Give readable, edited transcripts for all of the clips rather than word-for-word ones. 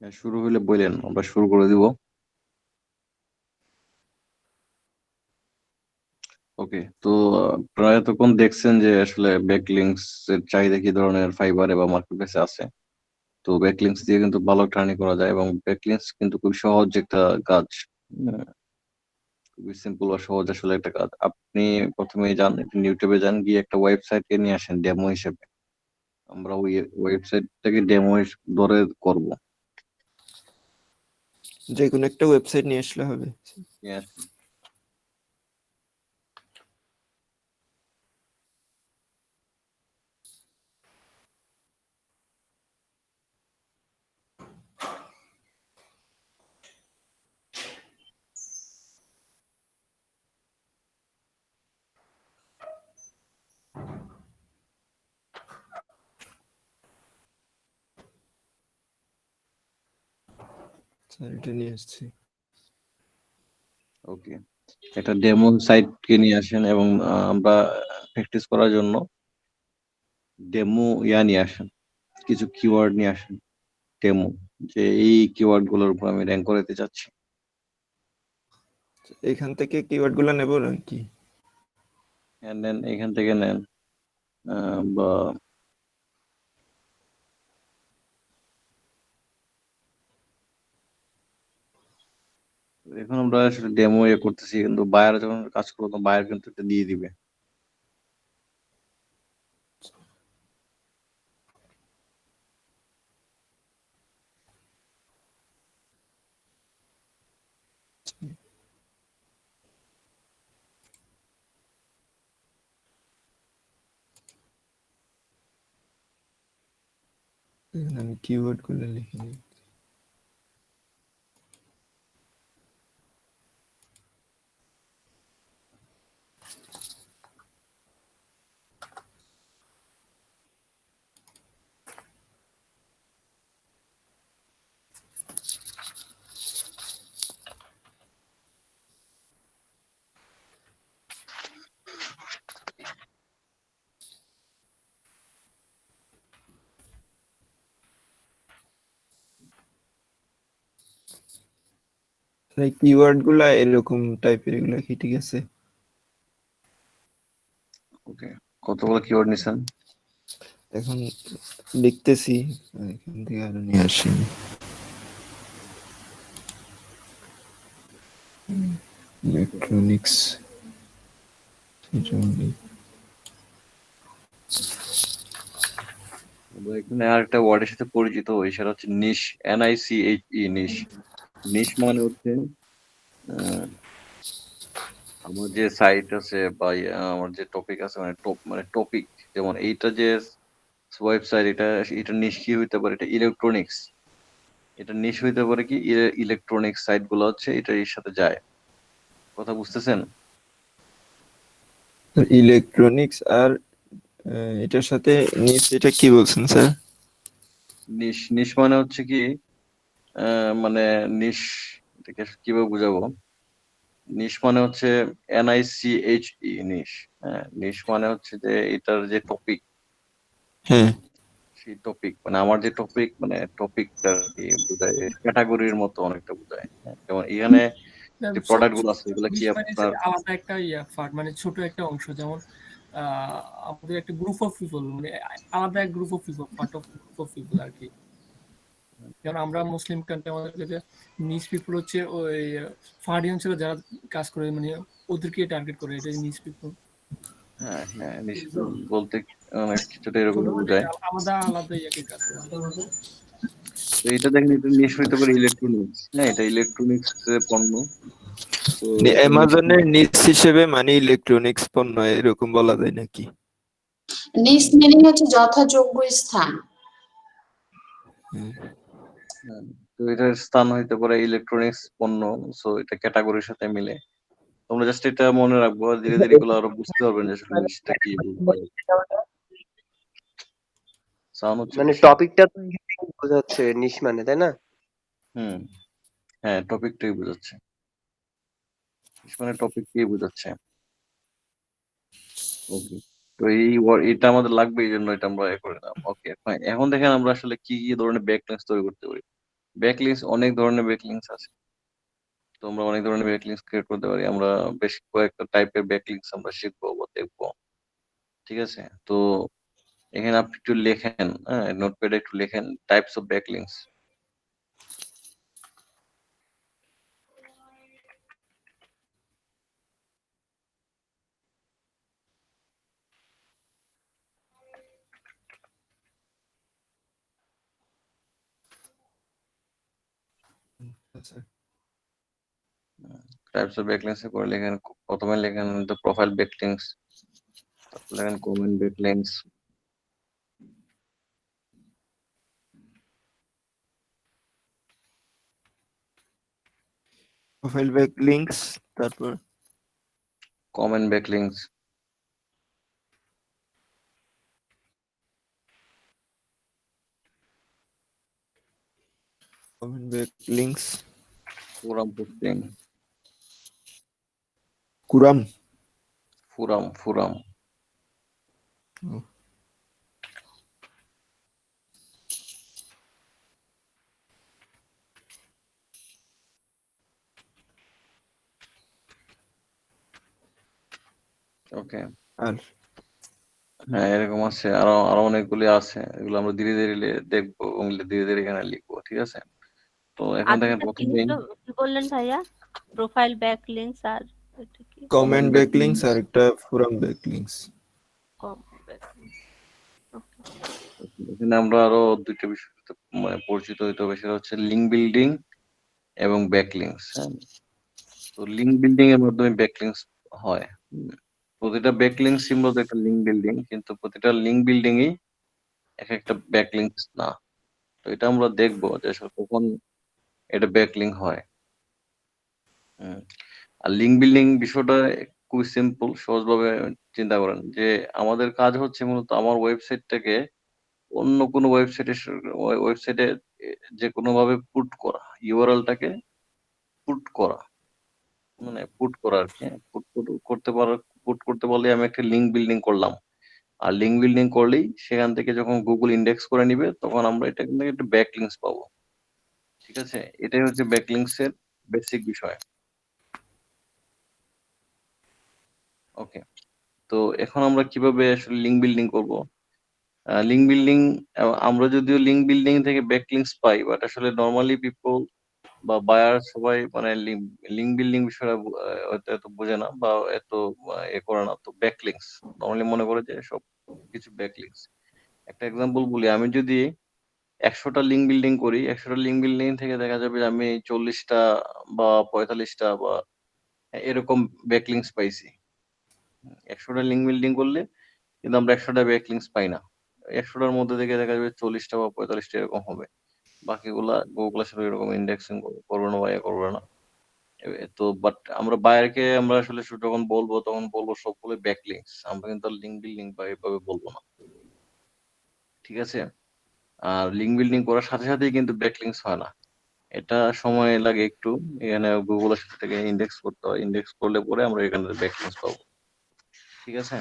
হ্যাঁ, শুরু হলে বললেন, আমরা শুরু করে দিব। ওকে, তো প্রায় এতক্ষণ দেখছেন যে আসলে ব্যাকলিংকস এর চাহিদা কি ধরনের ফাইবারে বা মার্কেট প্লেসে আছে। তো ব্যাকলিংকস দিয়ে কিন্তু ভালো টার্নিং করা যায়, এবং ব্যাকলিংকস কিন্তু খুব সহজ একটা কাজ। আহ, খুবই সিম্পল বা সহজ আসলে একটা কাজ। আপনি প্রথমে যান, ইউটিউবে যান, গিয়ে একটা ওয়েবসাইটকে নিয়ে আসেন ডেমো হিসেবে। আমরা ওই ওয়েবসাইটটাকে ডেমো ধরে করব। যে কোনো একটা ওয়েবসাইট নিয়ে আসলে হবে। নিয়ে আসেন। স্যার এটা নিয়ে আসছি। ওকে, একটা ডেমো সাইটকে নিয়ে আসেন, এবং আমরা প্র্যাকটিস করার জন্য ডেমো নিয়ে আসেন, কিছু কিওয়ার্ড নিয়ে আসেন। ডেমো, যে এই কিওয়ার্ড গুলোর উপর আমি র্যাঙ্ক করতে চাচ্ছি। এখান থেকে কিওয়ার্ড গুলো নেবো নাকি? হ্যাঁ, নেন, এখান থেকে নেন। বা এখন আমরা আসলে ডেমো করতেছি, কিন্তু বায়ার যখন কাজ করবো তখন বায়ার কিন্তু এটা দিয়ে দিবে। এখানে আমি কিওয়ার্ড গুলো লিখে নিই। এই কিওয়ার্ড গুলা এরকম টাইপের, এগুলা কি ঠিক আছে? ওকে, কতগুলো কিওয়ার্ড নিছেন? এখন লিখতেছি, এখান থেকে আরো নিয়ে আসি। ইলেকট্রনিক্স, আমরা এখানে আর একটা ওয়ার্ডের সাথে পরিচিত হই, সেটা হচ্ছে নিশ। NICHE, নিশ। নিশ মানে হচ্ছে আমার যে সাইট আছে বা আমার যে টপিক আছে, মানে টপিক। যেমন এইটা যে ওয়েবসাইট, এটা এটা নিশ কি হইতে পারে, এটা ইলেকট্রনিক্স। এটা নিশ হইতে পারে কি, ইলেকট্রনিক্স সাইট গুলো হচ্ছে এটা এর সাথে যায়। কথা বুঝতেছেন? ইলেকট্রনিক্স আর এটার সাথে নিচ, এটা কি বলছেন স্যার? নিশ, নিশ মানে হচ্ছে কি, মানে নিশ, এটাকে কিভাবে বুঝাবো। নিশ মানে হচ্ছে NICHE, নিশ। হ্যাঁ, নিশ মানে হচ্ছে যে এটার যে টপিক, হ্যাঁ, সেই টপিক মানে আমার যে টপিক, মানে টপিকটা কি বোঝায়, ক্যাটাগরির মতো অনেকটা বোঝায়। হ্যাঁ, যেমন এখানে যে প্রোডাক্ট গুলো আছে এগুলো কি নিশ মানে যে আপনার। আলাদা একটা পার্ট, মানে ছোট একটা অংশ। যেমন আমাদের একটা গ্রুপ অফ পিপল, মানে আলাদা এক group of people, part of group of people আর কি। যেমন আমরা মুসলিম কান্ট্রি, আমাদের কাছে নিচ পিপল হচ্ছে ওই ফার্ডি অঞ্চলে যারা কাজ করে, মানে ওদেরকে টার্গেট করে, এটা নিচ পিপল। হ্যাঁ হ্যাঁ, নিশ বলতে অনেক কিছুটা এরকম ছোট ছোট বোঝায়। আলাদা আলাদা ইয়াকে কাজ করে। তো এটা দেখেন, এটা নিশ হইতে পারে ইলেকট্রনিক্স। হ্যাঁ, এটা ইলেকট্রনিক্স পণ্য। তো এটা নিশ। অ্যামাজনের নিচ হিসেবে মানে ইলেকট্রনিক্স পণ্য এরকম বলা যায় নাকি? নিচ মিনিং হচ্ছে যথাযোগ্য স্থান। হ্যাঁ, তো এটার স্থান হইতে পারে ইলেকট্রনিক্স পণ্য। সো এটা ক্যাটাগরির সাথে মিলে। তোমরা জাস্ট এটা মনে রাখবো, ধীরে ধীরে এগুলো আরো বুঝতে পারবেন যে আসলে নিশটা কি বলতে। সাউন্ড হচ্ছে মানে বেশি। টপিকটা তো এখানে বোঝাচ্ছে নিশ মানে, তাই না? হুম, হ্যাঁ, টপিকটাই বোঝাচ্ছে। নিশ মানে টপিকটাই বোঝাচ্ছে। ওকে, তো এটা আমাদের লাগবে, এই জন্য এটা আমরা করে দিলাম। ওকে, ফাইন। এখন দেখেন আমরা আসলে কি কি ধরনের ব্যাকলিংকস তৈরি করতে পারি। ব্যাকলিংস অনেক ধরনের ব্যাকলিংস আছে। তো আমরা অনেক ধরনের ব্যাকলিংস ক্রিয়েট করতে পারি। আমরা বেশ কয়েকটা টাইপের ব্যাকলিংস আমরা শিখবো বা দেখবো। ঠিক আছে? তো এখানে আপনি একটু লেখেন, হ্যাঁ? নোটপ্যাডে একটু লেখেন টাইপস অফ ব্যাকলিংস। আচ্ছা, টাইপস অফ ব্যাকলিংস এর পরে লেখেন, প্রথমে লেখেন দ্য প্রোফাইল ব্যাকলিংস, তারপর লেখেন comment backlinks, profile back links, তারপর comment backlinks, comment back links, forum posting, কুরাম। ফোরাম। ওকে, আর হ্যাঁ এরকম আছে, আরো আরো অনেকগুলি আছে, এগুলো আমরা ধীরে ধীরে দেখবো এবং ধীরে ধীরে এখানে লিখবো। ঠিক আছে? তো এখন দেখেন আরেকটা কি প্রথমেই হলো, কি বললেন ভাইয়া? প্রোফাইল ব্যাক লিংকস আর এটা কি? Comment comment back links backlinks. আর একটা ফোরাম ব্যাক লিংকস। কম back links। এখানে আমরা আরো দুইটা বিষয় মানে পরিচিত হইতে হবে, সেটা হচ্ছে লিঙ্ক বিল্ডিং এবং ব্যাকলিংস। হ্যাঁ, তো লিঙ্ক বিল্ডিং এর মাধ্যমে ব্যাকলিংস হয়। প্রতিটা ব্যাকলিংস মূলত একটা লিঙ্ক বিল্ডিং, কিন্তু প্রতিটা লিঙ্ক বিল্ডিং ই এক একটা ব্যাকলিংস না। তো এটা আমরা দেখবো যে আসলে কখন এটা ব্যাকলিং হয়। হুম। আর লিঙ্ক বিল্ডিং বিষয়টা খুবই সিম্পল, সহজভাবে চিন্তা করেন যে আমাদের কাজ হচ্ছে মূলত আমার ওয়েবসাইটটাকে অন্য কোনো ওয়েবসাইটে যে কোনো ভাবে পুট করা, ইউআরএলটাকে পুট করা, মানে পুট করা আর কি। পুট করতে পারলে আমি একটা লিঙ্ক বিল্ডিং করলাম। আর লিঙ্ক বিল্ডিং করলেই সেখান থেকে যখন গুগল ইন্ডেক্স করে নিবে তখন আমরা এটা কিন্তু একটা ব্যাকলিংস পাবো। ঠিক আছে? এটাই হচ্ছে ব্যাকলিংস এর বেসিক বিষয়। ওকে, তো এখন আমরা কিভাবে আসলে লিঙ্ক বিল্ডিং করব? লিঙ্ক বিল্ডিং, আমরা যদিও লিঙ্ক বিল্ডিং থেকে ব্যাকলিংস পাই, বাট আসলে নর্মালি পিপল বা বায়ার সবাই মানে লিঙ্ক বিল্ডিং বিষয়টা হয়তো এত বোঝে না বা এত এ করে না। তো ব্যাকলিংস নর্মালি মনে করে যে সব কিছু ব্যাকলিংস। একটা এক্সাম্পল বলি, আমি যদি 100টা লিঙ্ক বিল্ডিং করি, 100টা লিঙ্ক বিল্ডিং থেকে দেখা যাবে যে আমি 40টা বা 45টা বা এরকম ব্যাকলিংস পাইছি। 100টা লিঙ্ক বিল্ডিং করলে কিন্তু আমরা 100টা ব্যাকলিংস পাই না। 100টার মধ্যে থেকে দেখা যাবে 40টা বা 45টা এরকম হবে। বাকিগুলা গুগল আসলে এরকম ইন্ডেক্সিং করবে না বা ইয়ে করবে না। তো বাট আমরা বায়ারকে আমরা আসলে যখন বলবো তখন বলবো সবগুলো ব্যাকলিংস, আমরা কিন্তু লিঙ্ক বিল্ডিং বা এভাবে বলবো না। ঠিক আছে? আর লিঙ্ক বিল্ডিং করার সাথে সাথেই কিন্তু ব্যাকলিংস হয় না, এটা সময় লাগে একটু। এখানে গুগলের সাথে থেকে ইন্ডেক্স করতে হয়, ইন্ডেক্স করলে পরে আমরা এখানে ব্যাকলিংস পাবো। ঠিক আছে?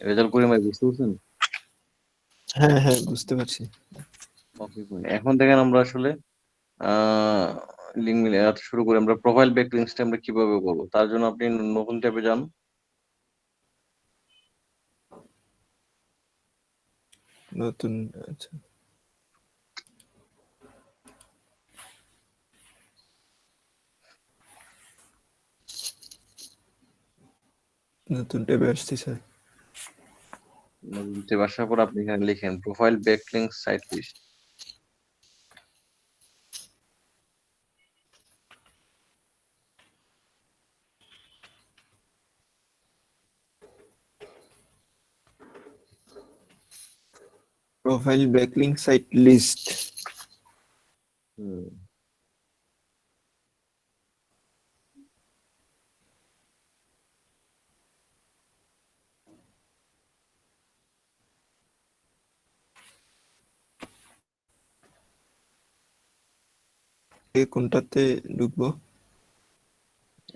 রেজাল্ট করে ভাই বুঝতে পারছেন? হ্যাঁ হ্যাঁ, বুঝতে পারছি। ওকে, এখন দেখেন আমরা আসলে লিঙ্ক শুরু করি। আমরা প্রোফাইল ব্যাকলিংসটা আমরা কিভাবে করবো, তার জন্য আপনি নতুন ট্যাবে যান। নতুন, আচ্ছা, নতুন ট্যাবে আসছি স্যার। নতুন ট্যাবে আসার পর আপনি এখানে লিখেন profile backlinks site list. Profile backlink site list. হুম, কোনটাতে ঢুকবো?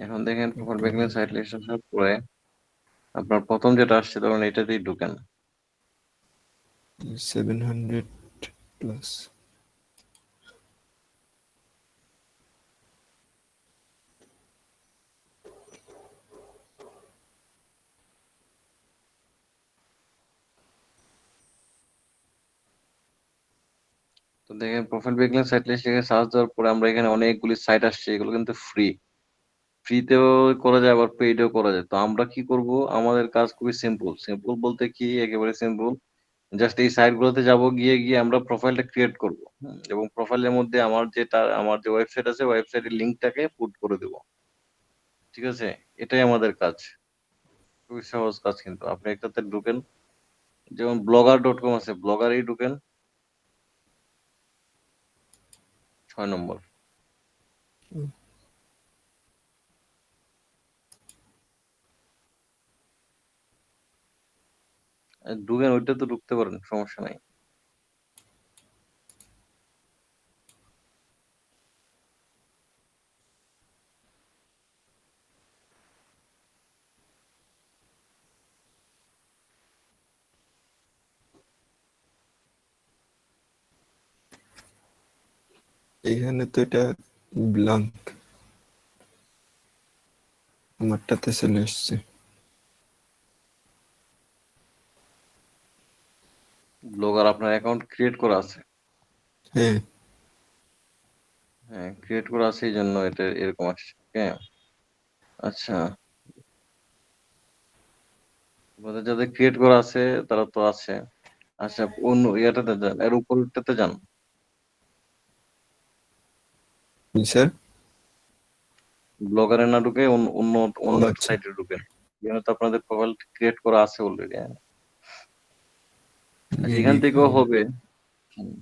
এখন দেখেন প্রোফাইল ব্যাকলিংস সাইট লিস্ট আসার পরে আপনার প্রথম যেটা আসছে তখন এটাতেই ঢুকেন। 700 প্লাস। তো দেখেন প্রোফাইল ব্যাকলিংক সাইট লিস্ট লিখে সার্চ দেওয়ার পরে আমরা এখানে অনেকগুলি সাইট আসছে, এগুলো কিন্তু ফ্রিতেও করা যায় আবার পেইডেও করা যায়। তো আমরা কি করব, আমাদের কাজ খুবই সিম্পল। সিম্পল বলতে কি, একেবারে সিম্পল। জাস্ট এই সাইট গুলোতে যাব, গিয়ে আমরা প্রোফাইলটা ক্রিয়েট করব, এবং প্রোফাইলের মধ্যে আমার যে ওয়েবসাইট আছে ওয়েবসাইটের লিঙ্কটাকে পুট করে দেব। ঠিক আছে, এটাই আমাদের কাজ। খুবই সহজ কাজ, কিন্তু আপনি একটাতে ঢুকেন, যেমন blogger.com আছে, ব্লগারেই ঢুকেন 6 নম্বর। ঢুকেন, ওইটা তো ঢুকতে পারেন, সমস্যা নাই। এখানে তো এটা ব্ল্যাঙ্ক, আমারটাতে চলে এসছে। ব্লগার আপনার অ্যাকাউন্ট ক্রিয়েট করা আছে? হ্যাঁ, হ্যাঁ, ক্রিয়েট করা আছে, এই জন্য এটা এরকম আসছে। হ্যাঁ, আচ্ছা, আপনাদের যাদের ক্রিয়েট করা আছে তারা তো আছে। আচ্ছা, অন্য ইয়াটাতে যান, এর উপরটাতে যান। স্যার। ব্লগারে না ঢুকে অন্য অন্য ও অন্য একটা আচ্ছা, সাইটে ঢুকেন। এখানে তো আপনাদের প্রোফাইল ক্রিয়েট করা আছে অলরেডি। আচ্ছা, এখান থেকেও হবে। হুম,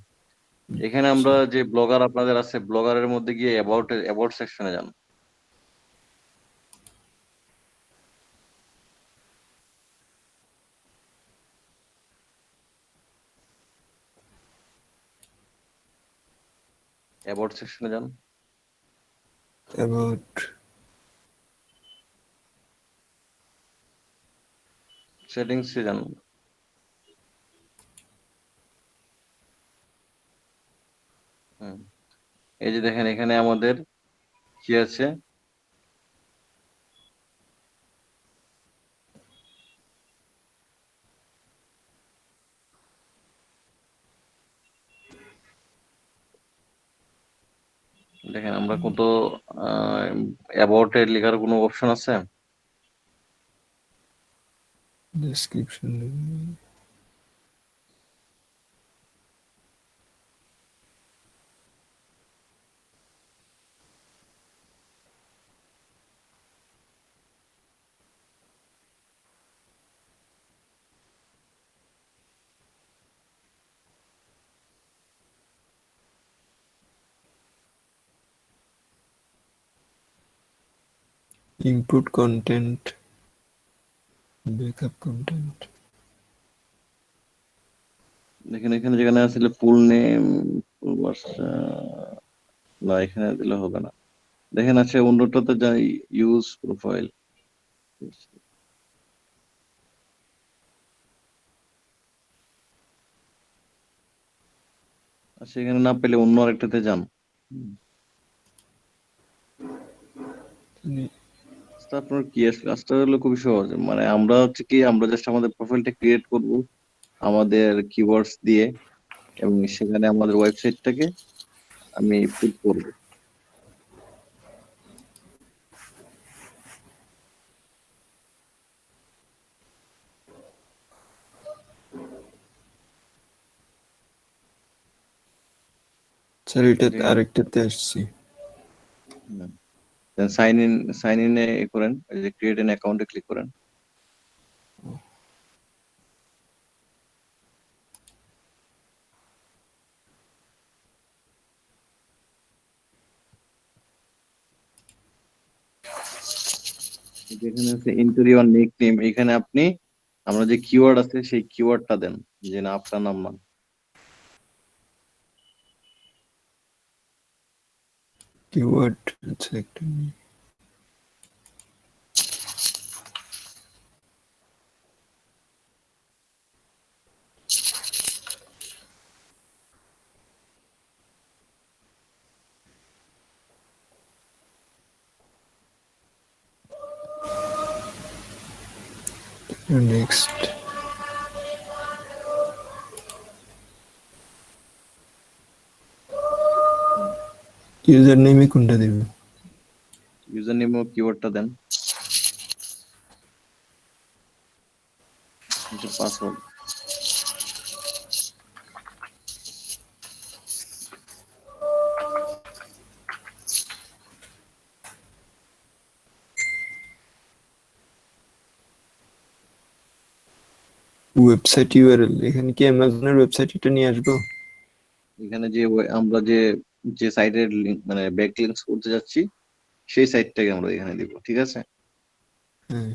এখানে আমরা যে ব্লগার আপনাদের আছে, ব্লগারের মধ্যে গিয়ে অ্যাবাউট সেকশনে যান। অ্যাবাউট সেকশনে যান। অ্যাবাউট সেটিংসে যান। হুম, এই যে দেখেন এখানে আমাদের কি আছে, দেখেন আমরা কত অ্যাবাউট এর লেখার কোনো অপশন আছে? Description. Input content, backup content. দেখেন এখানে যেখানে আসলে ফুল নেম, না এখানে দিলে হবে না। দেখেন আছে অন্যটাতে যাই, ইউজ প্রোফাইল। আচ্ছা, এখানে না পেলে অন্য আরেকটাতে যান। কাজটা আপনার কি আসলে, কাজটা হলো খুবই সহজ। মানে আমরা হচ্ছে কি, আমরা জাস্ট আমাদের প্রোফাইলটা ক্রিয়েট করব আমাদের কিওয়ার্ডস দিয়ে, এবং সেখানে আমাদের ওয়েবসাইটটাকে আমি পুট করব। স্যার এটা আরেকটাতে আসছি। সাইন ইনে করেন, এই যে ক্রিয়েট এন অ্যাকাউন্টে ক্লিক করেন। যেখানে আছে এন্টার ইওর নিক নেম, এখানে আপনি আমরা যে কিওয়ার্ড আছে সেই কিওয়ার্ডটা দেন, যে না আপনার নাম না। কিওয়ার্ড আচ্ছা একটা নেক্সট ইউজার নেমে কোনটা দেব? ইউজার নেম ও কিওয়ার্ডটা দেন, পাসওয়ার্ড। ওয়েবসাইট ইউআরএল, এখানে কি অ্যামাজনের ওয়েবসাইট এটা নিয়ে আসবো? এখানে যে আমরা যে যে সাইটের লিঙ্ক মানে ব্যাক লিঙ্কস করতে যাচ্ছি সেই সাইটটাকে আমরা এখানে দিব, ঠিক আছে? হ্যাঁ,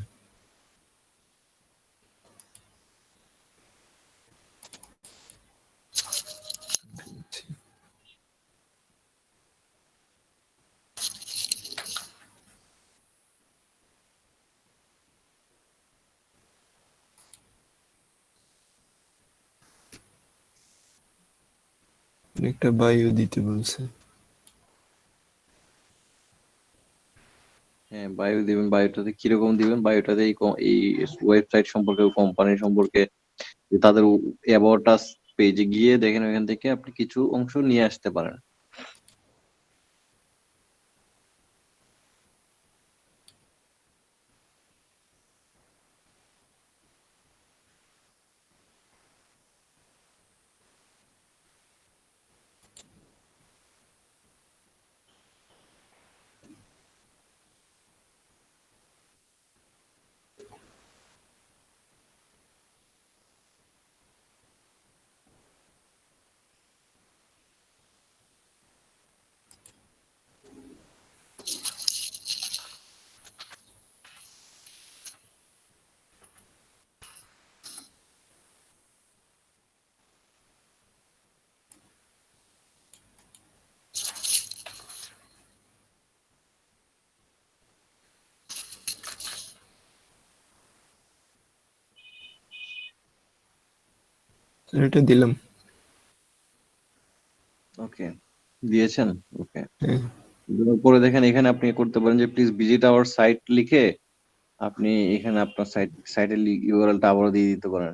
একটা বায়ো দিতে বলছে। হ্যাঁ, বায়ো দিবেন। বায়োটাতে কিরকম দিবেন? বায়োটাতে এই ওয়েবসাইট সম্পর্কে, কোম্পানি সম্পর্কে, যে তাদের অ্যাবাউট আস পেজে গিয়ে দেখেন, ওখান থেকে আপনি কিছু অংশ নিয়ে আসতে পারেন। এটা দিলাম। ওকে, দিয়েছেন? ওকে, হ্যাঁ, দেওয়ার পরে দেখেন এখানে আপনি করতে পারেন যে প্লিজ ভিজিট আওয়ার সাইট লিখে আপনি এখানে আপনার সাইটের ইউআরএলটা আবারও দিয়ে দিতে পারেন।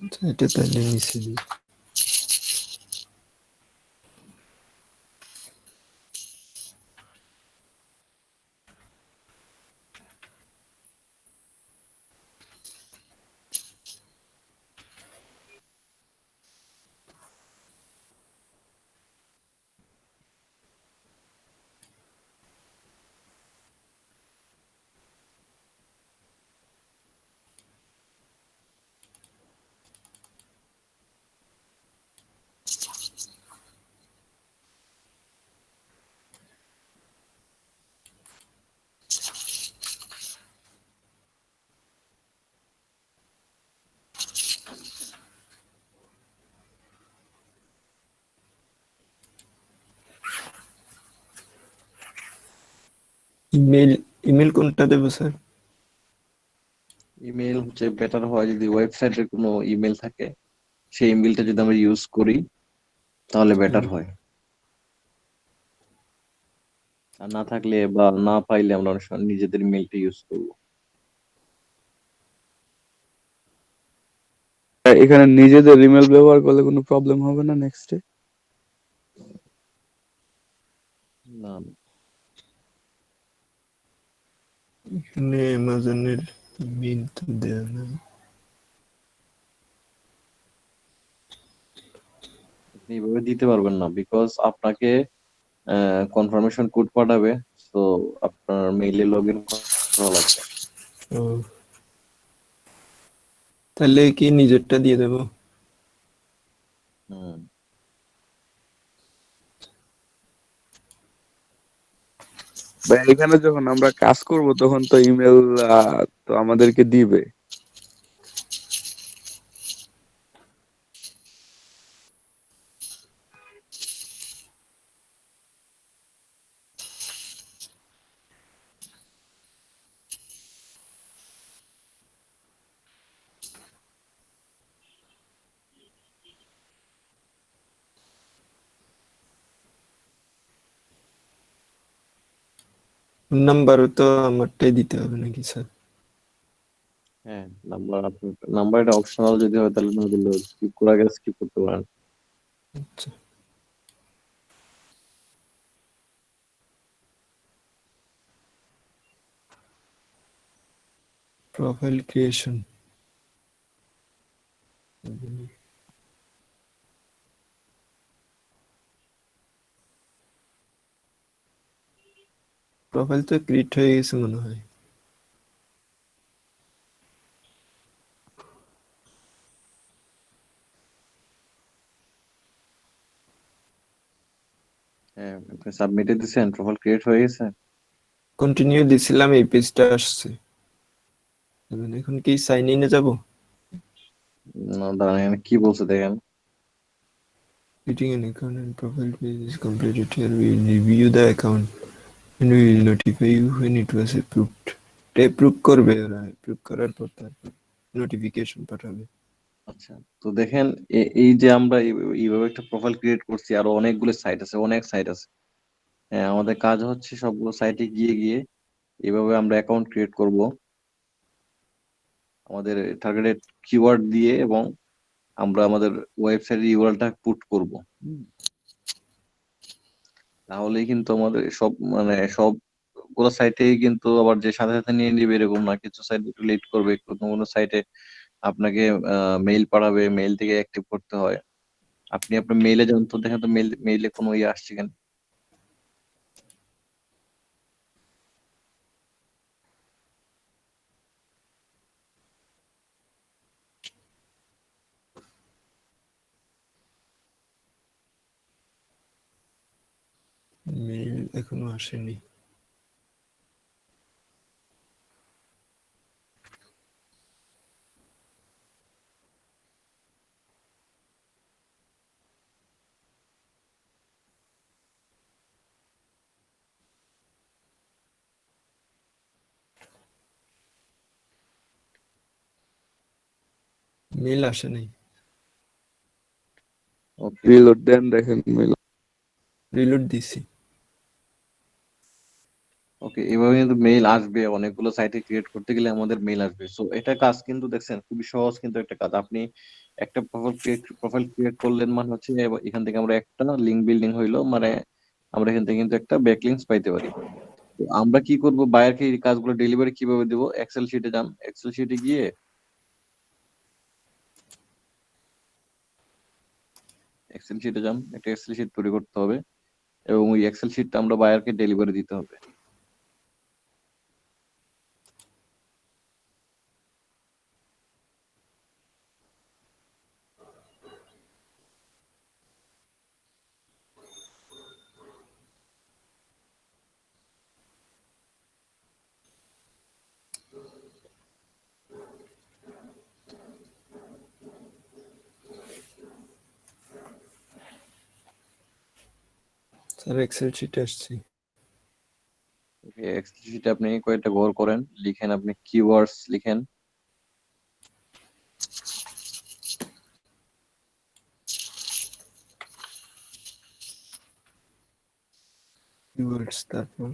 আচ্ছা, এটা তাহলে নিচে দিই। ইমেল, ইমেল কোনটা দেবো স্যার? ইমেল হচ্ছে বেটার হয় যদি ওয়েবসাইটের কোনো ইমেল থাকে, সেই ইমেলটা যদি আমরা ইউজ করি তাহলে বেটার হয়। আর না থাকলে বা না পাইলে আমরা অনেক সময় নিজেদের ইমেলটা ইউজ করবো। এখানে নিজেদের ইমেল ব্যবহার করলে কোনো প্রবলেম হবে না নেক্সটে? না, এখানে অ্যামাজনের ইমেল তো দেওয়া না। আপনি এভাবে দিতে পারবেন না, বিকজ আপনাকে কনফার্মেশন কোড পাঠাবে, তো আপনার মেইলে লগ ইন করা লাগবে। ও, তাহলে কি নিজেরটা দিয়ে দেবো? হুম, বা এখানে যখন আমরা কাজ করব তখন তো ইমেল তো আমাদেরকে দিবে। নাম্বারও তো আমারটাই দিতে হবে নাকি স্যার? হ্যাঁ, নাম্বার এটা অপশনাল যদি হয় তাহলে না দিলে স্কিপ করা গেলে স্কিপ করতে পারেন। আচ্ছা, প্রোফাইল ক্রিয়েশন। প্রোফাইল তো ক্রিয়েট হয়ে গেছে মনে হয়। হ্যাঁ, আপনি সাবমিটে দিছেন, প্রোফাইল ক্রিয়েট হয়ে গেছে। কন্টিনিউ দিছিলাম, এই পেজটা আসছে। এখন কি সাইন ইনে যাব? না, দাঁড়ান, এখানে কি বলছে দেখেন। Creating an account and profile page is completed. Here we will review the account and we will notify you when it was approved. এটা approve করবে ওরা, approve করার পর তারপর নোটিফিকেশন পাঠাবে। আচ্ছা, তো দেখেন এই যে আমরা এইভাবে একটা প্রোফাইল ক্রিয়েট করছি, আরো অনেকগুলো সাইট আছে, অনেক সাইট আছে। হ্যাঁ, আমাদের কাজ হচ্ছে সবগুলো সাইটে গিয়ে গিয়ে এইভাবে আমরা অ্যাকাউন্ট ক্রিয়েট করব আমাদের টার্গেটেড কিওয়ার্ড দিয়ে, এবং আমরা আমাদের ওয়েবসাইটের ইউআরএলটা পুট করব। তাহলেই কিন্তু আমাদের সব মানে সবগুলো সাইটেই কিন্তু আবার যে সাথে সাথে নিয়ে নিবে এরকম না, কিছু সাইট একটু লেট করবে, কোনো কোনো সাইটে আপনাকে মেইল পাঠাবে, মেইল থেকে অ্যাক্টিভ করতে হয়। আপনি আপনার মেইলে যান তো, দেখেন তো মেইলে কোনো ইয়ে আসছে কিনা। মেইল এখনো আসেনি। মেইল আসে নাই। ওকে, রিলোড দেন, দেখেন মেল। রিলোড দিছি। ওকে, এভাবে কিন্তু মেইল আসবে, অনেকগুলো সাইটে ক্রিয়েট করতে গেলে আমাদের মেইল আসবে। সো এটা কাজ কিন্তু দেখছেন খুবই সহজ, কিন্তু একটা কাজ। আপনি একটা প্রোফাইল ক্রিয়েট করলেন মানে হচ্ছে এখান থেকে আমরা একটা লিঙ্ক বিল্ডিং হইলো, মানে আমরা এখান থেকে কিন্তু একটা ব্যাকলিংকস পাইতে পারি। তো আমরা কি করব, বায়ারকে এই কাজগুলো ডেলিভারি কিভাবে দেবো? এক্সেল শিটে যান, এক্সেল শিটে গিয়ে একটা এক্সেল শিট তৈরি করতে হবে, এবং ওই এক্সেল শিটটা আমরা বায়ারকে ডেলিভারি দিতে হবে। স্যার এক্সেল শিটে আসছি। এক্সেল শিটে আপনি কয়েকটা ঘর করেন, লিখেন, আপনি কিওয়ার্ডস লিখেন। কিওয়ার্ডস, তারপর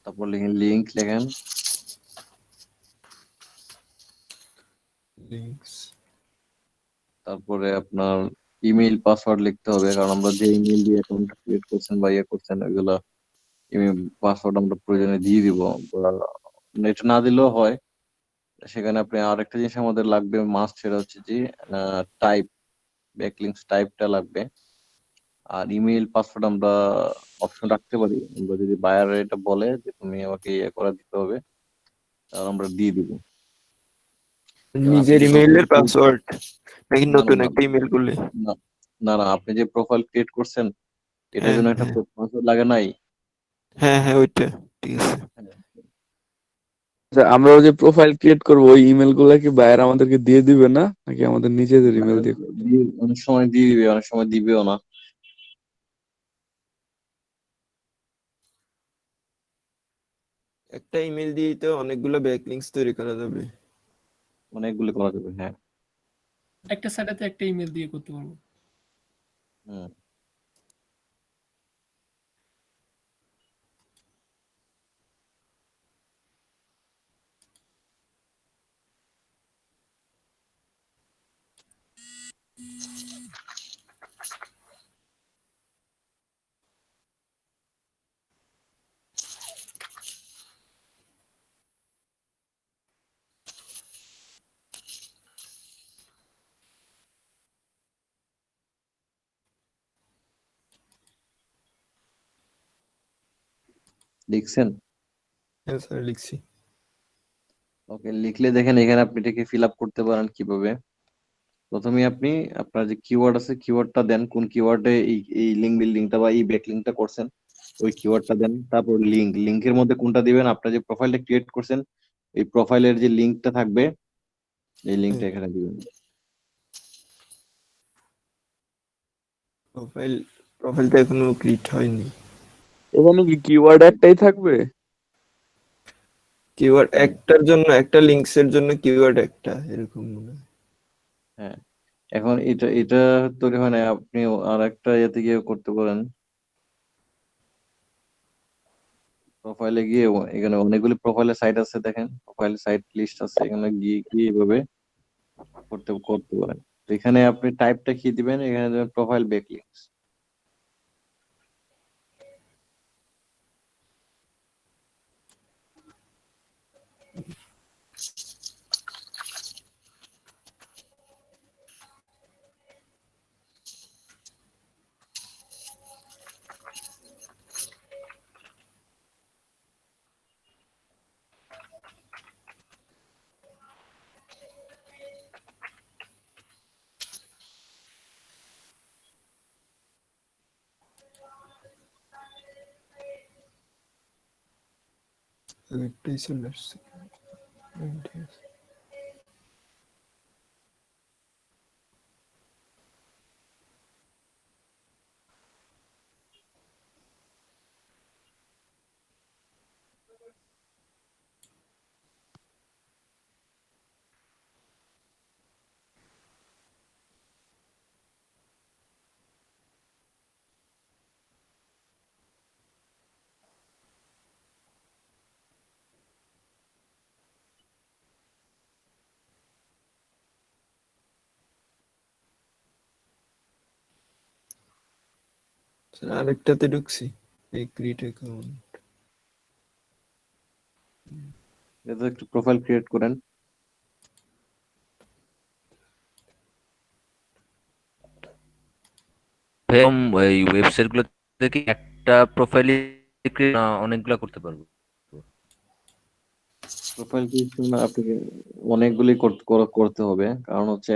তারপর লিখেন লিংক, লেখেন। লিংকস। তারপরে আপনার ইমেইল পাসওয়ার্ড লিখতে হবে, কারণ আমরা যে ইমেইল দিয়ে অ্যাকাউন্টটা ক্রিয়েট করছেন বা ইয়ে করছেন ওইগুলা ইমেইল পাসওয়ার্ড আমরা প্রয়োজনে দিয়ে দিব, বা এটা না দিলেও হয়। সেখানে আপনি আরেকটা জিনিস আমাদের লাগবে মাস্ট, সেটা হচ্ছে যে টাইপ, ব্যাকলিংকস টাইপটা লাগবে। আর ইমেইল পাসওয়ার্ড আমরা অপশন রাখতে পারি, আমরা যদি বায়ার এটা বলে যে তুমি আমাকে ইয়ে করে দিতে হবে, তাহলে আমরা দিয়ে দিব। কারণ আপনি নিজের যে ইমেইলের পাসওয়ার্ড নাকি না না নতুন না একটা ইমেল করলে? না না না, আপনি যে প্রোফাইল ক্রিয়েট করছেন এটার হ্যাঁ জন্য একটা হ্যাঁ পাসওয়ার্ড লাগে নাই? হ্যাঁ হ্যাঁ, ওইটা ঠিক আছে। হ্যাঁ, আচ্ছা, আমরা ওই যে প্রোফাইল ক্রিয়েট করবো, ওই ইমেল গুলা কি বায়ার আমাদেরকে দিয়ে দিবে না, নাকি আমাদের নিজেদের ইমেল দিয়ে করতে হবে? অনেক সময় দিয়ে দিবে, অনেক সময় দিবেও না। একটা ইমেল দিয়েই তো অনেকগুলো ব্যাকলিংকস তৈরি করা যাবে। অনেকগুলো করা যাবে, হ্যাঁ। একটা সাইটে একটা ইমেল দিয়ে করতে পারবো। হুম। লিখছেন? হ্যাঁ স্যার লিখছি। ওকে, লিখলে দেখেন এখানে আপনি এটাকে ফিল আপ করতে পারেন কিভাবে। প্রথমে আপনি আপনার যে কিওয়ার্ড আছে কিওয়ার্ডটা দেন, কোন কিওয়ার্ডে এই এই লিঙ্ক বিল্ডিংটা বা এই ব্যাকলিংকটা করছেন ওই কিওয়ার্ডটা দেন। তারপর লিঙ্কের মধ্যে কোনটা দিবেন, আপনার যে প্রোফাইলটা ক্রিয়েট করছেন এই প্রোফাইলের যে লিঙ্কটা থাকবে এই লিঙ্কটা এখানে দিবেন। প্রোফাইলটা এখনো ক্রিয়েট হয়নি। এখানে কি কিওয়ার্ড একটাই থাকবে? কিওয়ার্ড একটার জন্য, একটা লিঙ্কস এর জন্য কিওয়ার্ড একটা, এরকম মনে হয়। হ্যাঁ, এখন এটা এটা তৈরি হয় না, আপনি আর একটা ইয়েতে গিয়ে করতে পারেন। প্রোফাইলে গিয়ে এখানে অনেকগুলি প্রোফাইলের সাইট আছে, দেখেন প্রোফাইল সাইট লিস্ট আছে, এখানে গিয়ে গিয়ে এভাবে করতে করতে পারেন। তো এখানে আপনি টাইপটা কি দিবেন, এখানে দেবেন প্রোফাইল ব্যাকলিংকস। আগেরটাই চলে আসছে। স্যার আরেকটাতে ঢুকছি, এই ক্রিয়েট অ্যাকাউন্ট। এটা একটু প্রোফাইল ক্রিয়েট করেন। এরকম এই ওয়েবসাইট গুলোতে কি একটা প্রোফাইলে অনেকগুলা করতে পারবো? প্রোফাইল ক্রিয়েশন আপনাকে অনেকগুলি করতে হবে, কারণ হচ্ছে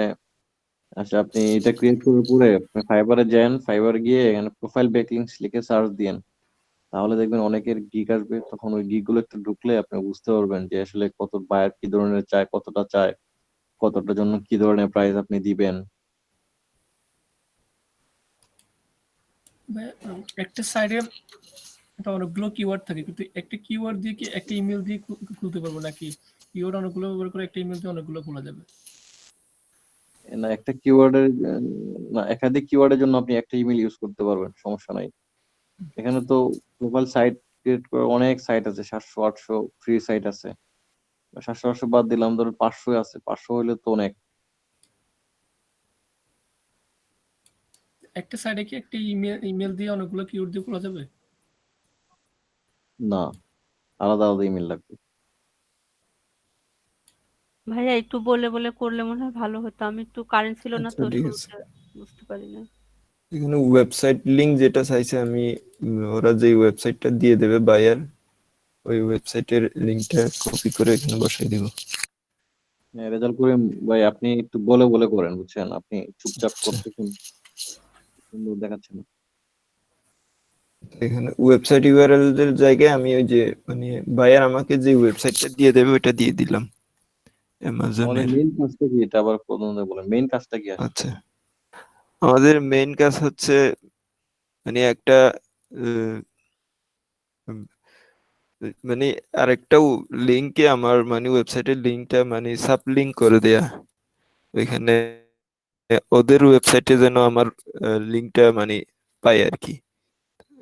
আচ্ছা আপনি এটা ক্রিয়েট করে পরে আপনি ফাইবারে যান, ফাইবারে গিয়ে এখানে প্রোফাইল ব্যাকলিংকস লিখে সার্চ দিয়েন, তাহলে দেখবেন অনেকের গিগ আসবে। তখন ওই গিগ গুলো একটু ঢুকলে আপনি বুঝতে পারবেন যে আসলে কত বায়ার কি ধরনের চায়, কতটা চায়, কতটার জন্য কি ধরনের প্রাইস আপনি দিবেন। একটা সাইডে তো অনেকগুলো কিওয়ার্ড থাকে, কিন্তু একটা কিওয়ার্ড দিয়ে কি একটা ইমেল দিয়ে খুলতে পারবো, নাকি কিওয়ার্ড অনেকগুলো ব্যবহার করে একটা ইমেল দিয়ে অনেকগুলো খোলা যাবে? না, একটা কিওয়ার্ডের না, একাধিক কিওয়ার্ডের জন্য আপনি একটা ইমেল ইউজ করতে পারবেন, সমস্যা নাই। এখানে তো প্রোফাইল সাইট ক্রিয়েট করে অনেক সাইট আছে, 700 800 ফ্রি সাইট আছে। 700 800 বাদ দিলাম, ধরুন 500 আছে, 500 হইলে তো অনেক। একটা সাইডে কি একটা ইমেল দিয়ে অনেকগুলো কিওয়ার্ড দিয়ে খোলা যাবে? না, আলাদা আলাদা ইমেল লাগবে। ভাইয়া একটু বলে বলে করলে মনে হয় ভালো হতো। আমি একটু কারেন্ট ছিল না আচ্ছা তো ঠিক আছে। শুরুতে বুঝতে পারি না। এখানে ওয়েবসাইট লিংক যেটা চাইছে আমি, ওরা যে ওয়েবসাইটটা দিয়ে দেবে বায়ার, ওই ওয়েবসাইটের লিংকটা কপি করে এখানে বসাই দিব। রেজাল্ট করে ভাই আপনি একটু বলে বলে করেন, বুঝছেন, আপনি চুপচাপ আচ্ছা, করতেছেন, সুন্দর দেখাচ্ছে না। এখানে ওয়েবসাইট ইউআরএল এর জায়গায় আমি ওই যে মানে বায়ার আমাকে যে ওয়েবসাইটটা দিয়ে দেবে ওইটা দিয়ে দিলাম, আমাদের অ্যামাজনের। মেইন কাজটা কি, এটা আবার প্রথমে বলেন, মেইন কাজটা কি আসলে? আচ্ছা, আমাদের মেইন কাজ হচ্ছে মানে একটা আহ, উম, মানে আরেকটা লিংকে আমার মানে ওয়েবসাইটের লিংকটা মানে সাব লিংক করে দেয়া, ওইখানে ওদের ওয়েবসাইটে যেন আমার লিংকটা মানে পাই আর কি,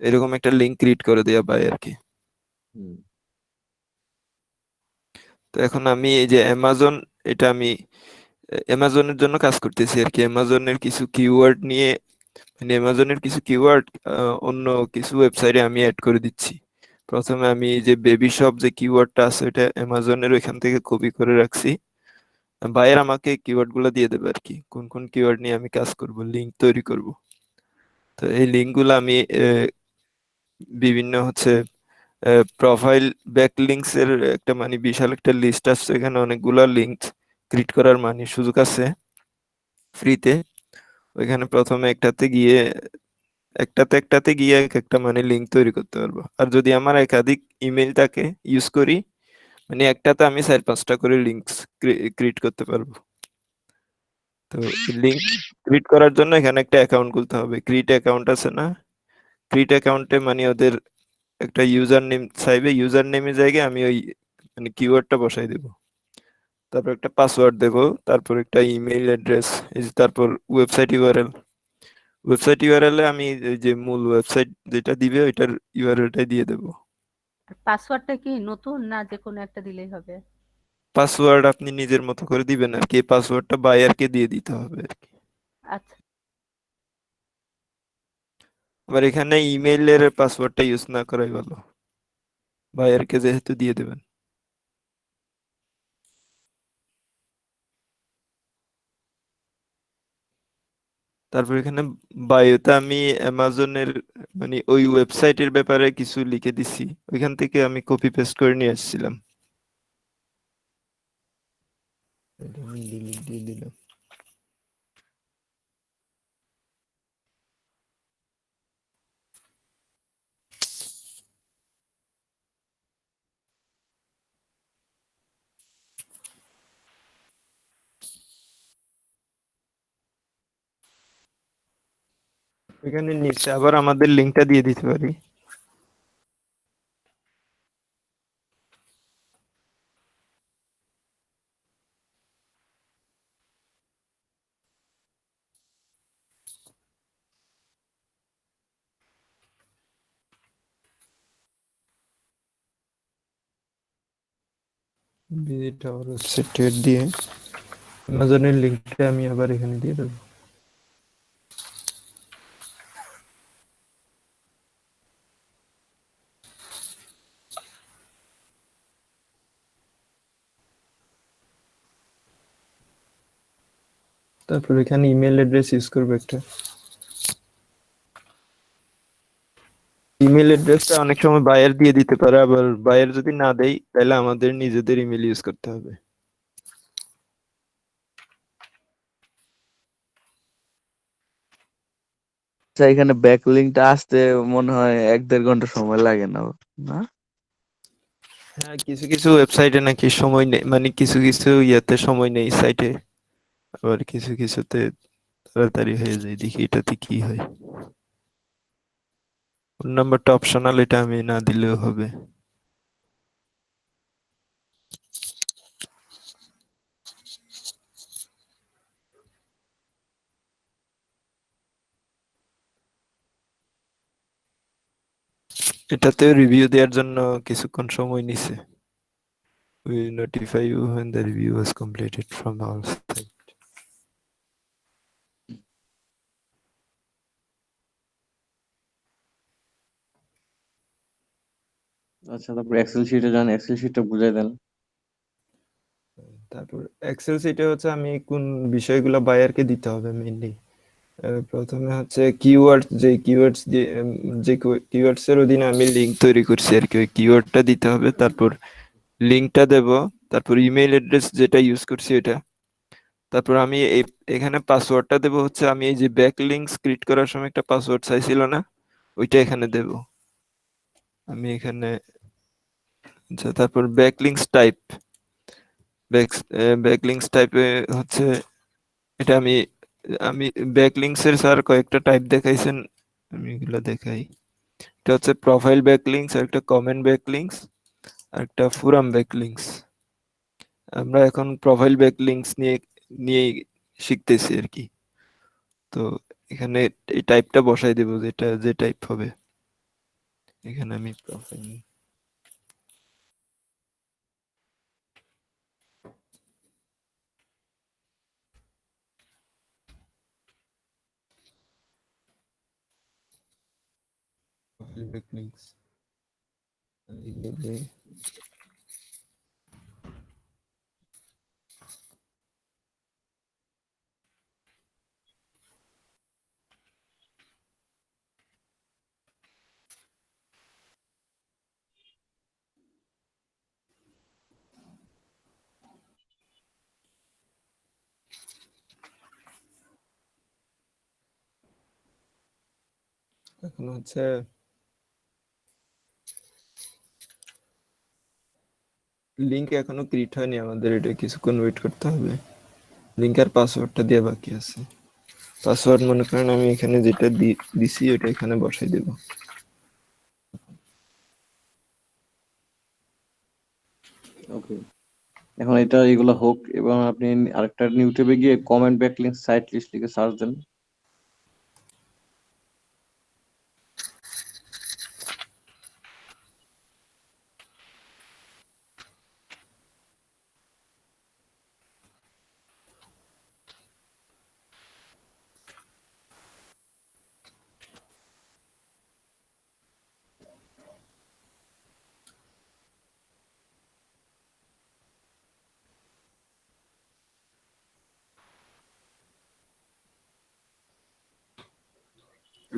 এরকম একটা লিংক ক্রিয়েট করে দেয়া পাই আর কি। হুম। তো এখন আমি এই যে অ্যামাজন, এটা আমি অ্যামাজনের জন্য কাজ করতেছি আর কি। অ্যামাজনের কিছু কিওয়ার্ড নিয়ে মানে অ্যামাজনের কিছু কিওয়ার্ড অন্য কিছু ওয়েবসাইটে আমি অ্যাড করে দিচ্ছি। প্রথমে আমি এই যে বেবি শপ যে কিওয়ার্ডটা আছে ওটা অ্যামাজনের ওইখান থেকে কপি করে রাখছি। বায়ার আমাকে কিওয়ার্ড গুলো দিয়ে দেবে আর কি, কোন কোন কিওয়ার্ড নিয়ে আমি কাজ করব, লিঙ্ক তৈরি করব। তো এই লিঙ্ক গুলো আমি বিভিন্ন হচ্ছে প্রোফাইল ব্যাকলিংকস এর একটা মানে বিশাল একটা লিস্ট আছে, এখানে অনেকগুলা লিংক ক্রিয়েট করার মানে সুযোগ আছে ফ্রিতে। ওইখানে প্রথমে একটাতে গিয়ে এক একটা মানে লিংক তৈরি করতে পারবো। আর যদি আমার একাধিক ইমেলটাকে ইউজ করি, মানে একটাতে আমি 4-5টা করে লিংকস ক্রিয়েট করতে পারবো। তো লিংক ক্রিয়েট করার জন্য এখানে একটা অ্যাকাউন্ট খুলতে হবে। ক্রিয়েট অ্যাকাউন্ট আছে না, ক্রিয়েট অ্যাকাউন্টে মানে ওদের একটা ইউজার নেম চাইবে, ইউজার নেমের জায়গায় আমি ওই মানে কিওয়ার্ডটা বসাই দেব, তারপর একটা পাসওয়ার্ড দেব, তারপর একটা ইমেইল অ্যাড্রেস, তারপর ওয়েবসাইট ইউআরএল এ আমি এই যে মূল ওয়েবসাইট যেটা দিবে ওইটার ইউআরএলটাই দিয়ে দেব। পাসওয়ার্ডটা কি নতুন না যে কোনো একটা দিলেই হবে? পাসওয়ার্ড আপনি নিজের মতো করে দিবেন আর কি, পাসওয়ার্ডটা বায়ারকে দিয়ে দিতে হবে আর কি। আচ্ছা, আবার এখানে ইমেইলের পাসওয়ার্ডটা ইউজ না করাই ভালো, বায়ারকে যেহেতু দিয়ে দেবেন। তারপর এখানে বায়োতে আমি অ্যামাজনের মানে ওই ওয়েবসাইটের ব্যাপারে কিছু লিখে দিছি, ওইখান থেকে আমি কপি পেস্ট করে নিয়ে আসছিলাম। এটা আমি ডিলিট দিয়ে দিলাম। এখানে নিচে আবার আমাদের লিংকটা দিয়ে দিতে পারি। ভিজিট আওয়ার ওয়েবসাইট দিয়ে অ্যামাজনের লিংকটা আমি আবার এখানে দিয়ে দেবো। তারপর এখানে ইমেল অ্যাড্রেস ইউজ করবো একটা। ইমেল অ্যাড্রেসটা অনেক সময় বায়ার দিয়ে দিতে পারে, আবার বায়ার যদি না দেয় তাহলে আমাদের নিজেদের ইমেল ইউজ করতে হবে। আচ্ছা, এখানে ব্যাকলিংকটা আসতে মনে হয় 1-1.5 ঘন্টা সময় লাগে না? না, হ্যাঁ, কিছু কিছু ওয়েবসাইটে নাকি সময় নেই, মানে কিছু কিছু ইয়েতে সময় নেই সাইটে, আবার কিছু কিছুতে তাড়াতাড়ি হয়ে যায়। দেখি এটাতে কি হয়। ফোন নাম্বারটা অপশনাল, এটা আমি না দিলেও হবে। এটাতে রিভিউ দেওয়ার জন্য কিছুক্ষণ সময় নিছে। We notify you when the review was completed from our site. আচ্ছা, তারপর এক্সেল শিটে যান, এক্সেল শিটটা বুঝাই দেন। তারপর এক্সেল শিটে হচ্ছে আমি কোন বিষয়গুলো বায়ারকে দিতে হবে মেইনলি। প্রথমে হচ্ছে কিওয়ার্ডস, যে কিওয়ার্ডস দিয়ে যে কিওয়ার্ডস এর অধীনে আমি লিংক তৈরি করছি আর কি, ওই কিওয়ার্ডটা দিতে হবে। তারপর লিংকটা দেব, তারপর ইমেল অ্যাড্রেস যেটা ইউজ করছি এটা, তারপর আমি এখানে পাসওয়ার্ডটা দেব হচ্ছে আমি এই যে ব্যাক লিংকস ক্রিয়েট করার সময় একটা পাসওয়ার্ড চাইছিল না, ওইটা এখানে দেব আমি এখানে। আচ্ছা, তারপর ব্যাকলিংকস টাইপ, ব্যাকলিংকস টাইপে হচ্ছে এটা আমি আমি ব্যাকলিংকস এর স্যার কয়েকটা টাইপ দেখাইছেন, আমি এগুলো দেখাই। এটা হচ্ছে প্রোফাইল ব্যাকলিংকস, আর একটা কমেন্ট ব্যাকলিংকস, আর একটা ফোরাম ব্যাকলিংকস। আমরা এখন প্রোফাইল ব্যাকলিংকস নিয়ে নিয়ে শিখতেছি আর কি। তো এখানে এই টাইপটা বসাই দেব, যেটা যে টাইপ হবে। এখানে আমি প্রোফাইল ব্যাকলিংকস এখন হচ্ছে লিংক এখনো ক্রিয়েট হয়নি আমাদের, এটা কিছুক্ষণ ওয়েট করতে হবে। লিংক আর পাসওয়ার্ডটা দিয়ে বাকি আছে। পাসওয়ার্ড মনে করেন আমি এখানে যেটা দিছি ওটা এখানে বসাই দেব। ওকে, এখন এটা এগুলো হোক এবং আপনি আরেকটা ইউটিউবে গিয়ে কমেন্ট ব্যাকলিংক সাইট লিস্ট লিখে সার্চ দেন।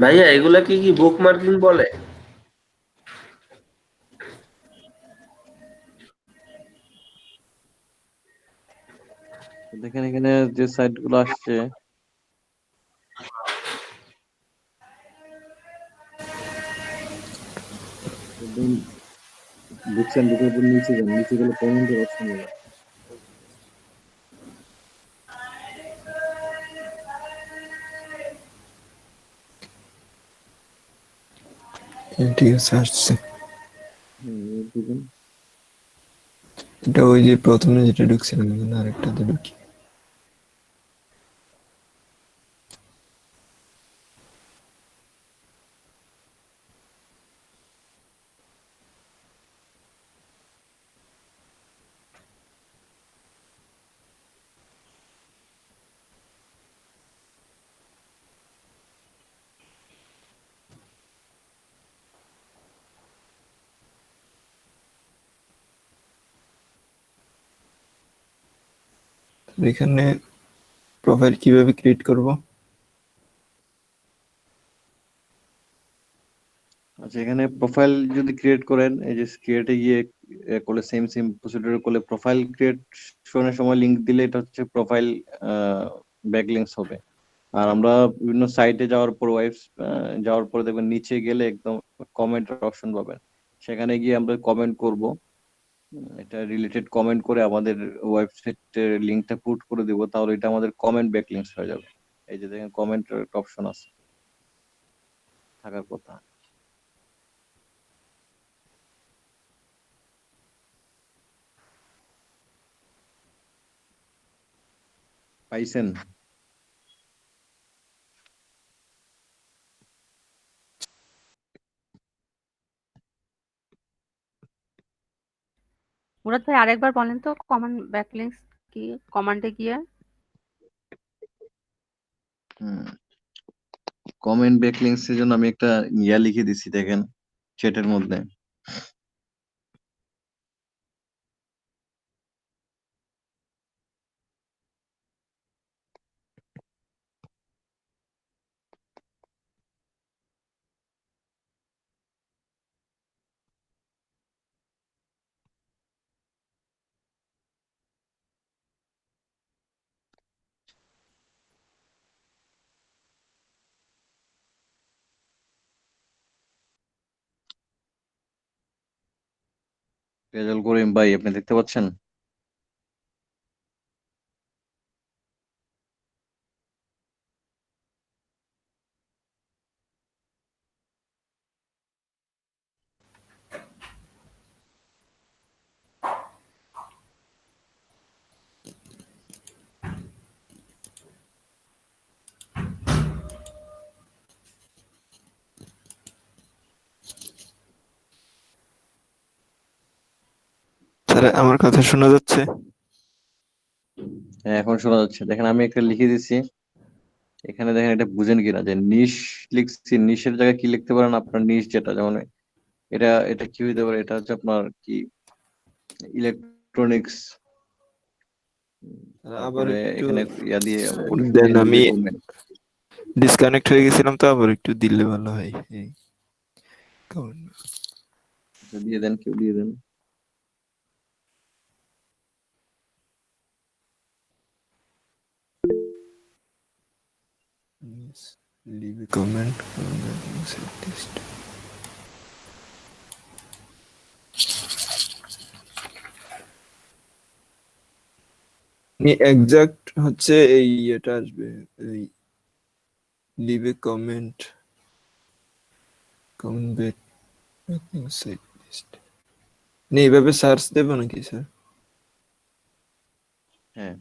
ভাইয়া এগুলা কি কি বুক মার্কিং বলে? দেখেন এখানে যে সাইট গুলো আসছে একদম বুকস এন্ড বুকের উপর নিচে যান, নিচে গেলে কমেন্টের অপশন পাবেন। ঠিক আছে, আসছে। দিবেন। এটা ওই যে প্রথমে যেটা ঢুকছিলাম এখানে আরেকটাতে ঢুকি। এখানে প্রোফাইল কিভাবে ক্রিয়েট করব? আচ্ছা, এখানে প্রোফাইল যদি ক্রিয়েট করেন, এই যে ক্রিয়েটে গিয়ে করলে সেম সেম প্রসিডিউর করলে প্রোফাইল ক্রিয়েশনের সময় লিংক দিলে এটা হচ্ছে প্রোফাইল ব্যাকলিংকস হবে। আর আমরা বিভিন্ন সাইটে যাওয়ার পর যাওয়ার পরে দেখবেন নিচে গেলে একদম কমেন্টের অপশন পাবেন, সেখানে গিয়ে আমরা কমেন্ট করব। এটা রিলেটেড কমেন্ট করে আমাদের ওয়েবসাইটের লিংকটা পুট করে দেবো, তাহলে এটা আমাদের কমেন্ট ব্যাকলিংকস হয়ে যাবে। এই যে দেখেন কমেন্টের একটা অপশন আছে, থাকার কথা। পাইছেন? মুরাদ ভাই আরেকবার বলেন তো কমান্ড ব্যাকলিংস কি, কমান্ডে গিয়ে। কমেন্ট ব্যাকলিংকস এর জন্য আমি একটা লিখে দিছি, দেখেন চ্যাটের মধ্যে। রেজাল্ট করিম ভাই, আপনি দেখতে পাচ্ছেন? স্যার আমার কথা শোনা যাচ্ছে? হ্যাঁ, এখন শোনা যাচ্ছে। দেখেন আমি একটা লিখে দিছি, এখানে দেখেন এটা বুঝেন কিনা, যে নিশ লিখছি, নিশের জায়গায় কি লিখতে পারেন আপনার নিশ যেটা, যেমন এটা এটা কি হইতে পারে, এটা হচ্ছে আপনার কি ইলেকট্রনিক্স, আবার তারপরে একটু এখানে ইয়া দিয়ে দেন, পরিশুদ্ধি আমি দিয়ে করবেন। ডিসকানেক্ট হয়ে গেছিলাম তো, আবার একটু দিলে ভালো হয়। এই comment। আচ্ছা, দিয়ে দেন, কেউ দিয়ে দেন। Yes, leave a comment on the set list. Exact হচ্ছে এই এটা আসবে এই লিভ এ কমেন্ট বেট সেট লিস্ট এইভাবে সার্চ দেবো নাকি স্যার? হ্যাঁ,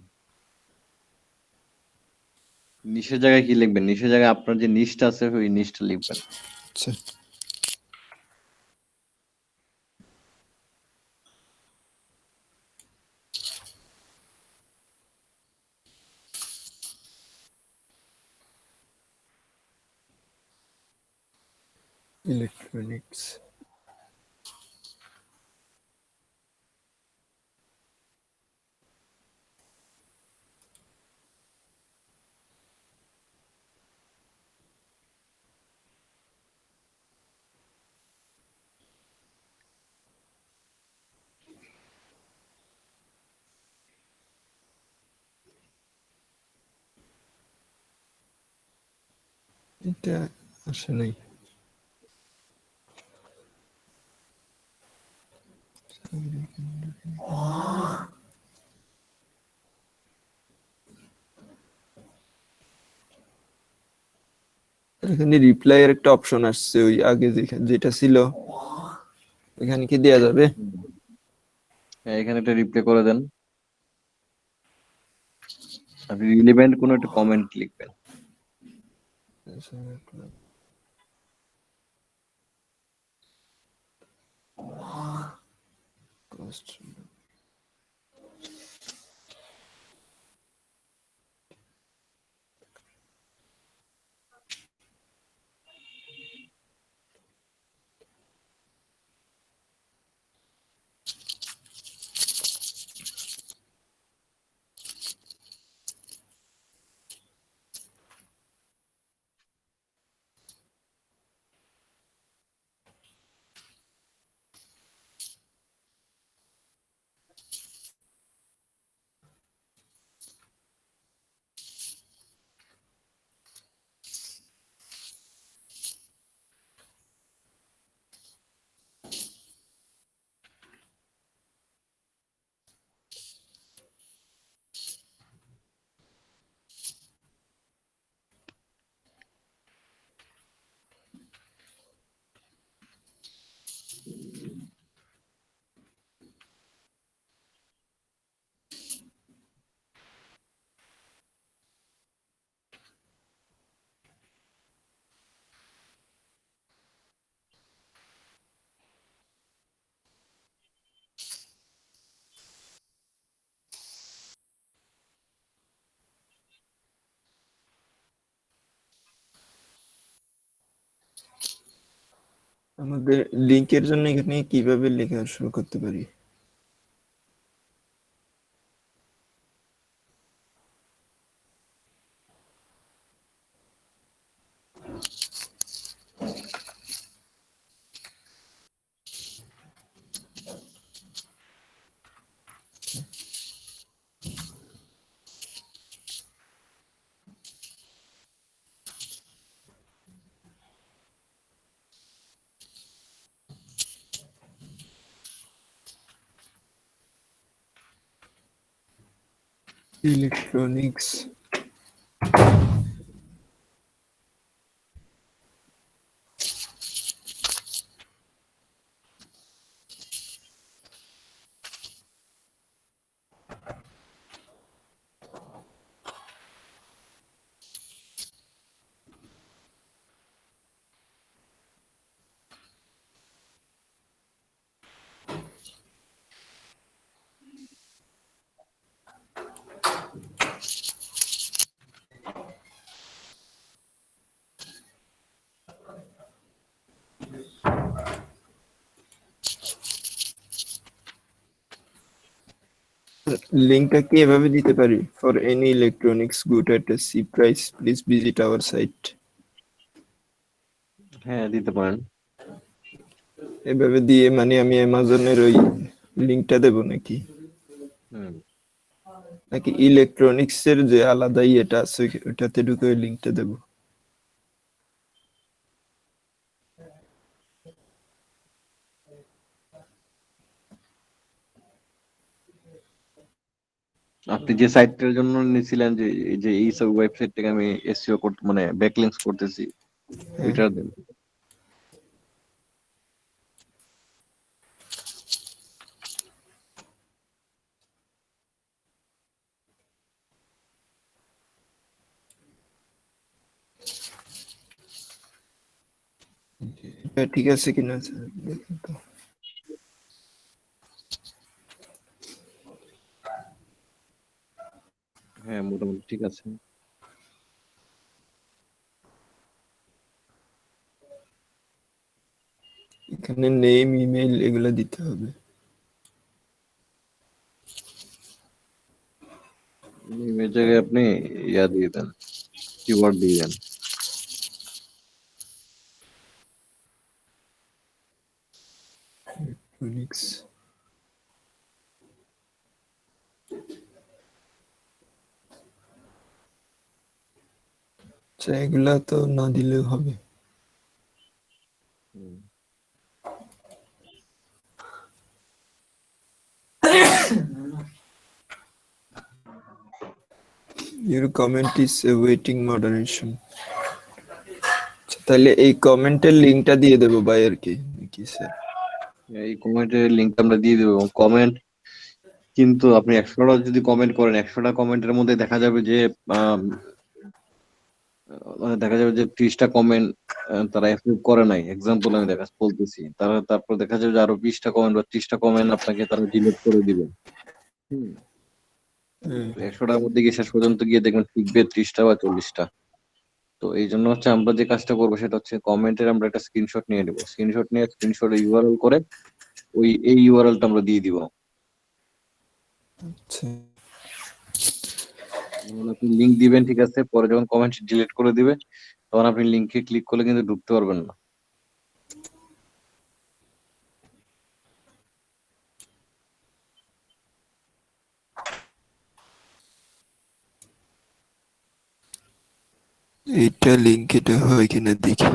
নিচের জায়গায় কি লিখবেন? নিচের জায়গায় আপনার যে নিচটা আছে ওই নিচটা লিখবেন। আচ্ছা ইলেকট্রনিক্স এটা আসে নাই। এখানে রিপ্লাই এর একটা অপশন আসছে ওই আগে যেটা ছিল এখানে কি দেয়া যাবে? হ্যাঁ, এখানে একটা রিপ্লাই করে দেন। আপনি রিলেভেন্ট কোনো একটা কমেন্ট লিখবেন। আমাদের লিংকের জন্য এখানে কিভাবে লেখা শুরু করতে পারি? ইলেকট্রনিক্স লিংকটা কি এভাবে দিতে পারি? For any electronics good at a cheap price please visit our site. হ্যাঁ, দিতে পারেন। এভাবে দিয়ে মানে আমি অ্যামাজনের ওই লিংকটা দেব নাকি? হুম, নাকি ইলেকট্রনিক্স এর যে আলাদা ইয়েটা আছে ওইটাতে ঢুকে ওই লিংকটা দেব? আপনি যে সাইটটার জন্য নিয়েছিলেন যে এই যে এই সব ওয়েবসাইট থেকে আমি এসইও করতে মানে ব্যাকলিংকস করতেছি হ্যাঁ ওইটা দেন। এটা ঠিক আছে কিনা স্যার দেখুন তো। হ্যাঁ মোটামুটি ঠিক আছে। এখানে নেম ইমেল এগুলো দিতে হবে। এই জায়গায় আপনি ইয়া দিয়ে দেন, কিওয়ার্ড দিয়ে দেন। ইউনিক্স আচ্ছা এগুলা তো না দিলেও হবে। Your comment is awaiting moderation. আচ্ছা, তাহলে এই কমেন্টের লিংকটা দিয়ে দেবো বায়ারকে নাকি স্যার? এই কমেন্টের লিংক আমরা দিয়ে দেবো এবং কমেন্ট কিন্তু আপনি 100টা যদি কমেন্ট করেন 100টা কমেন্টের মধ্যে দেখা যাবে যে দেখা যাবে যে 30টা কমেন্ট তারা অ্যাপ্রুভ করে নাই, এক্সাম্পল আমি বলতেছি, তারপর দেখা যাবে যে আরো 20টা কমেন্ট বা 30টা কমেন্ট আপনাকে তারা ডিলিট করে দিবে। হুম, হ্যাঁ 100টার মধ্যে গিয়ে শেষ পর্যন্ত গিয়ে দেখবেন টিকবে 30টা বা 40টা। তো এই জন্য হচ্ছে আমরা যে কাজটা করবো সেটা হচ্ছে কমেন্টের আমরা একটা স্ক্রিনশট নিয়ে নেবো, স্ক্রিনশট নিয়ে স্ক্রিনশট ইউআরএল করে এই ইউআরএলটা আমরা দিয়ে দিব। আচ্ছা যেমন আপনি লিংক দিবেন, ঠিক আছে, পরে যখন কমেন্ট ডিলিট করে দিবে তখন আপনি লিংকে ক্লিক করলে কিন্তু ঢুকতে পারবেন না। এইটা লিংক এটা হয় কিনা দেখি।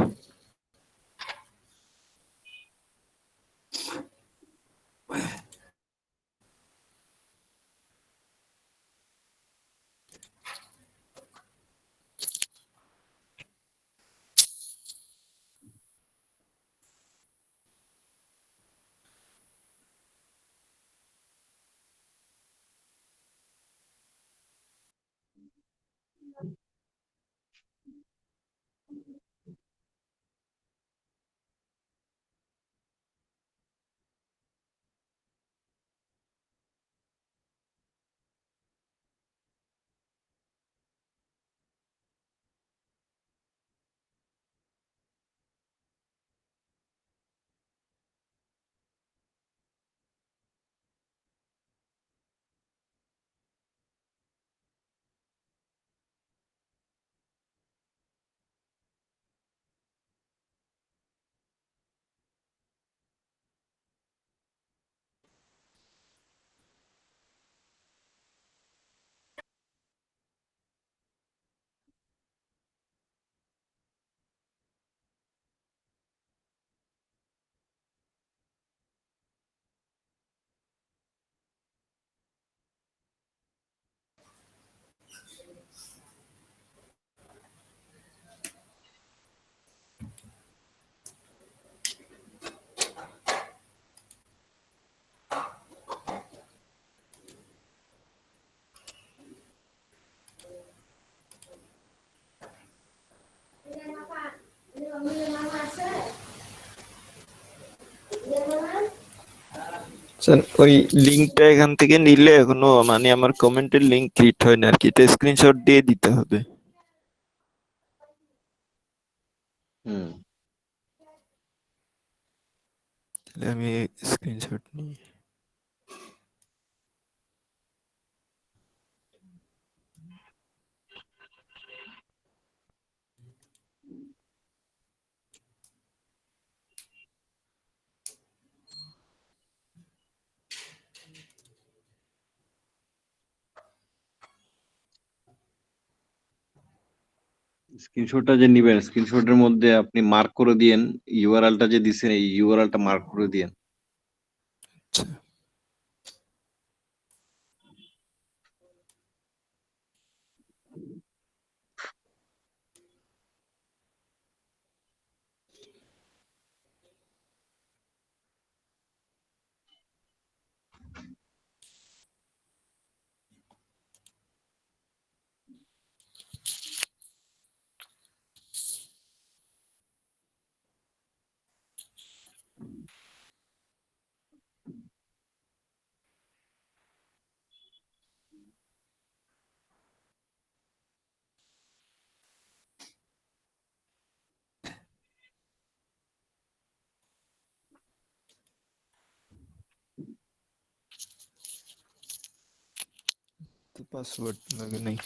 স্যার ওই লিংকটা এখান থেকে নিলে এখনো মানে আমার কমেন্টের লিংক ক্রিয়েট হয় না আর কি, এটা স্ক্রিনশট দিয়ে দিতে হবে। হুম, তাহলে আমি স্ক্রিনশট নিই। স্ক্রিনশটটা যে নিবেন স্ক্রিনশটের মধ্যে আপনি মার্ক করে দিয়েন ইউআরএলটা যে দিছেন, এই ইউআরএলটা মার্ক করে দিয়েন। আচ্ছা পাসওয়ার্ড লাগে নাই।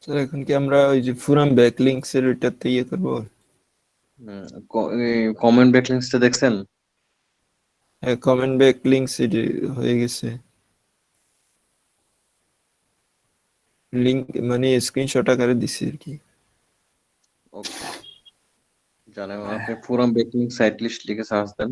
স্যার এখন কি আমরা ওই যে ফুরাম ব্যাকলিংকস এর ওইটাতে ইয়ে করবো? কমেন্ট ব্যাকলিংসটা দেখছেন? হ্যাঁ, কমেন্ট ব্যাকলিংকস এটি হয়ে গেছে। লিংক মানে স্ক্রিনশট আকারে দিছি আর কি। ওকে, জানেন আপনি ফোরাম ব্যাকলিংক সাইট লিস্ট লিখে সার্চ দেন।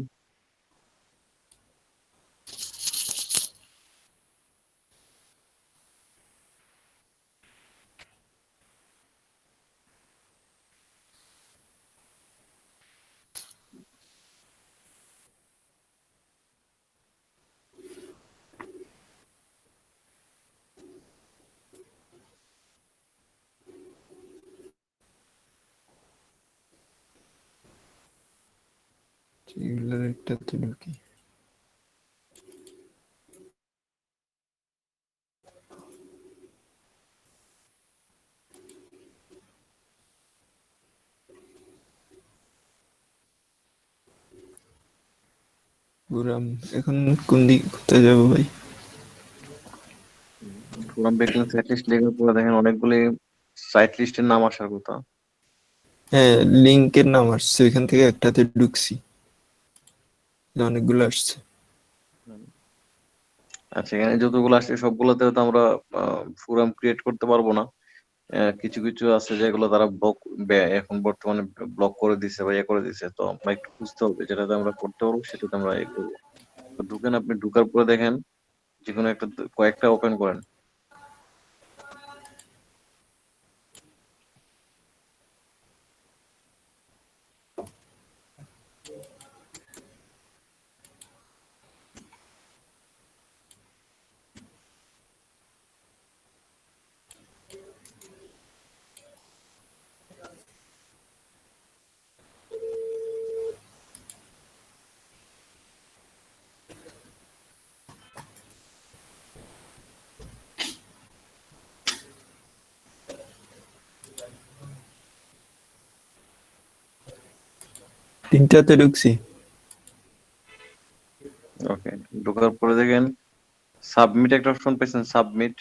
এগুলোর একটাতে ঢুকি। ফুরাম এখন কোন দিক কোথায় যাবো ভাই? ফোরাম ব্যাকলিংক সাইট লিস্ট লিখে পরে দেখেন অনেকগুলি সাইট লিস্টের নাম আসার কথা। হ্যাঁ, লিংকের নাম আসছে, ওইখান থেকে একটাতে ঢুকছি, অনেকগুলো আসছে। আচ্ছা, এখানে যতগুলো আসছে সবগুলোতে তো আমরা ফোরাম ক্রিয়েট করতে পারবো না। কিছু কিছু আছে যেগুলো তারা ব্লক এখন বর্তমানে ব্লক করে দিছে বা ইয়ে করে দিছে, তো আমরা একটু খুঁজতে হবে যেটাতে আমরা করতে পারবো, সেটাতে আমরা ইয়ে করবো। তো ঢুকেন, আপনি ঢুকার পরে দেখেন যে কোনো একটা কয়েকটা ওপেন করেন। তিনটাতে ঢুকছি। ওকে, ঢোকার পরে দেখেন সাবমিট একটা অপশন পেয়েছেন, সাবমিট।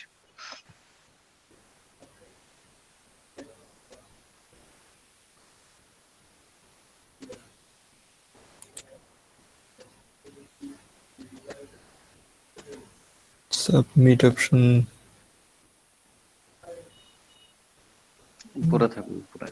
সাবমিট অপশন উপরে থাকবে, উপরে।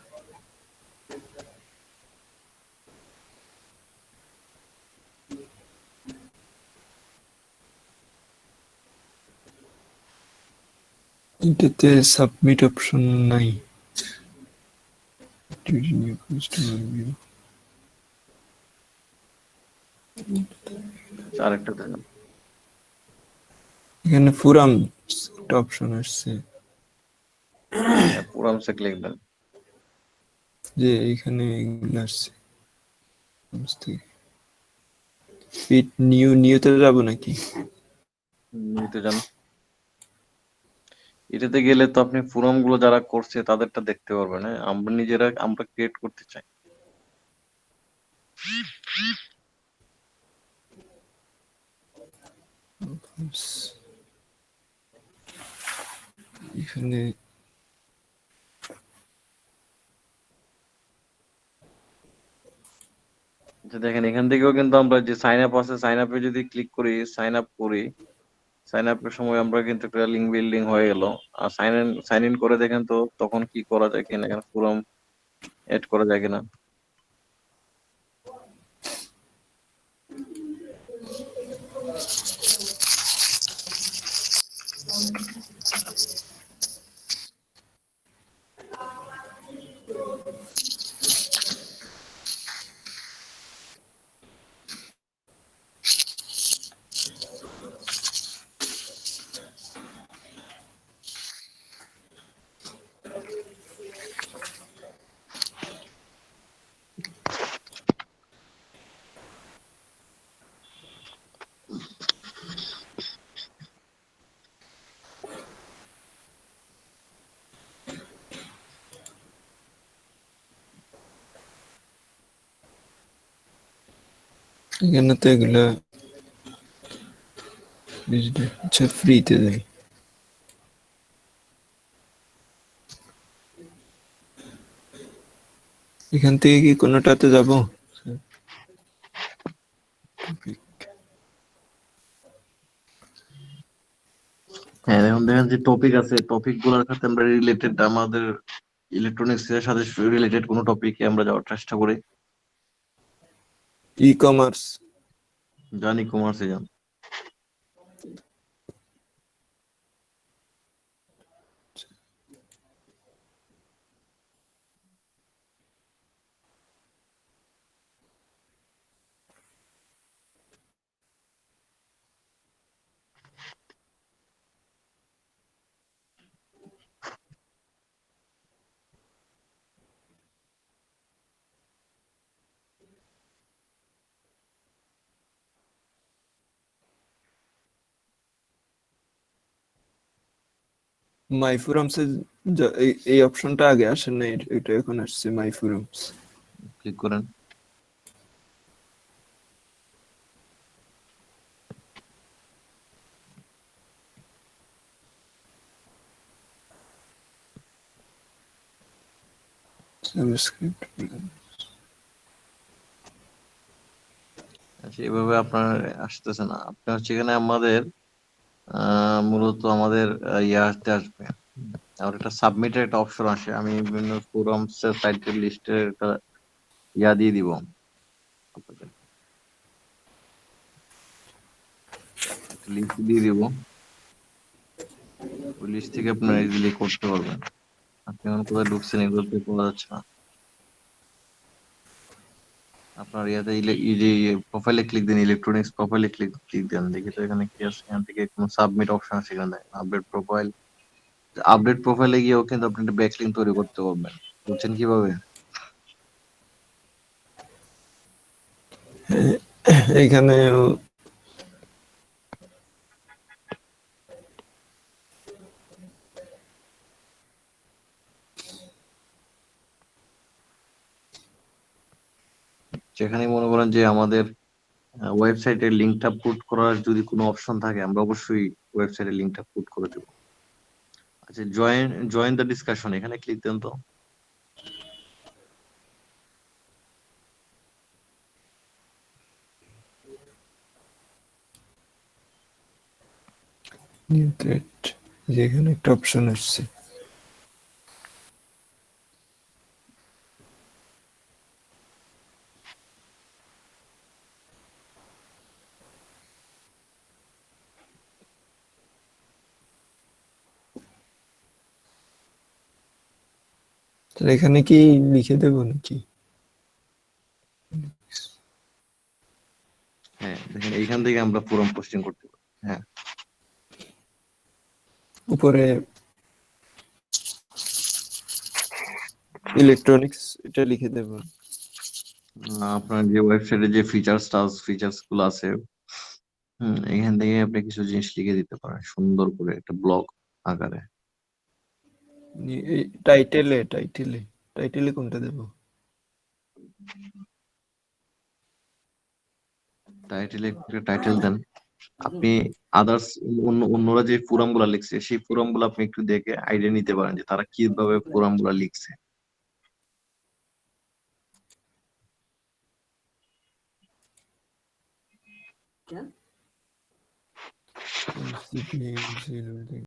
এটাতে সাবমিট অপশন নাই। New customer view. আরেকটা দেখেন, এখানে ফুরাম একটা অপশন আসছে ফোরামসে ক্লিক দেন। যে এখানে এগুলো আসছে ফিট নিউতে যাবো নাকি? নিতে যান। এটাতে গেলে তো আপনি ফোরাম গুলো যারা করছে তাদেরটা দেখতে পারবেন। হ্যাঁ, আমরা নিজেরা আমরা ক্রিয়েট করতে চাই। এখানে আচ্ছা দেখেন, এখান থেকেও কিন্তু আমরা যে সাইন আপ আছে, সাইন আপে যদি ক্লিক করি, সাইন আপ করি, সাইন আপের সময় আমরা কিন্তু একটা লিঙ্ক বিল্ডিং হয়ে গেল। আর সাইন ইন করে দেখেন তো তখন কি করা যায় কিনা, এখানে ফোরাম এড করা যায় কিনা। এখানে তো এগুলা বুঝলে আচ্ছা ফ্রিতে দেয় এখান থেকে কি কোনোটাতে যাব হ্যাঁ, এখন দেখেন যে টপিক আছে, টপিক গুলোর সাথে আমরা রিলেটেড, আমাদের ইলেকট্রনিক্স এর সাথে রিলেটেড কোনো টপিকে আমরা যাওয়ার চেষ্টা করি। ই কমার্স জানি কমার্সে যান। মাই ফোরামসে এই অপশনটা আগে আসে না, এটা এখন আসছে মাই ফোরামস। ক্লিক করেন। সাবস্ক্রিপ্ট আচ্ছা, এভাবে আপনার আসতেছে না, আপনি হচ্ছে এখানে আমাদের মূলত আমাদের ইয়ে আসবে, আর একটা সাবমিটের একটা অপশন আসে। আমি বিভিন্ন ফোরামস সাইটের লিস্টের একটা ইয়া দিয়ে দিব আপনাদের, একটা লিস্ট দিয়ে দিব। ওই লিস্ট থেকে আপনারা ইজিলি করতে পারবেন। আপনি এখন কোথায় ঢুকছেন এগুলোতে করা যাচ্ছে না। আপনার ইয়াতে এই যে প্রোফাইলে ক্লিক দেন, ইলেকট্রনিক্স প্রোফাইলে ক্লিক দেন, দেখি তো এখানে কি আছে। এখান থেকে কোনো সাবমিট অপশন আছে, এখানে আপডেট প্রোফাইল। আপডেট প্রোফাইলে গিয়েও কিন্তু আপনি একটা ব্যাকলিঙ্ক তৈরি করতে পারবেন। বুঝছেন কিভাবে? এইখানে যেখানে মনে করেন যে আমাদের ওয়েবসাইটের লিঙ্কটা পুট করার যদি কোনো অপশন থাকে, আমরা অবশ্যই ওয়েবসাইটের লিঙ্কটা পুট করে দেবো। আচ্ছা, জয়েন দ্য ডিসকাশন, এখানে ক্লিক দেন তো। নিউ থ্রেড, যেখানে একটা অপশন আসছে তাহলে এখানে কি লিখে দেবো নাকি? হ্যাঁ, দেখেন এইখান থেকে আমরা ফোরাম পোস্টিং করতে পারি। হ্যাঁ, উপরে ইলেকট্রনিক্স এটা লিখে দেবো। আপনার যে ওয়েবসাইটে যে ফিচার্স গুলো আছে, এখান থেকে আপনি কিছু জিনিস লিখে দিতে পারেন সুন্দর করে একটা ব্লগ আকারে। টাইটেলে কোনটা দেবো? টাইটেল দেন। আপনি আদার্স অন্যরা যে ফোরাম গুলা লিখছে, সেই ফোরাম গুলো আপনি একটু দেখে আইডিয়া নিতে পারেন যে তারা কিভাবে ফোরাম গুলা লিখছে।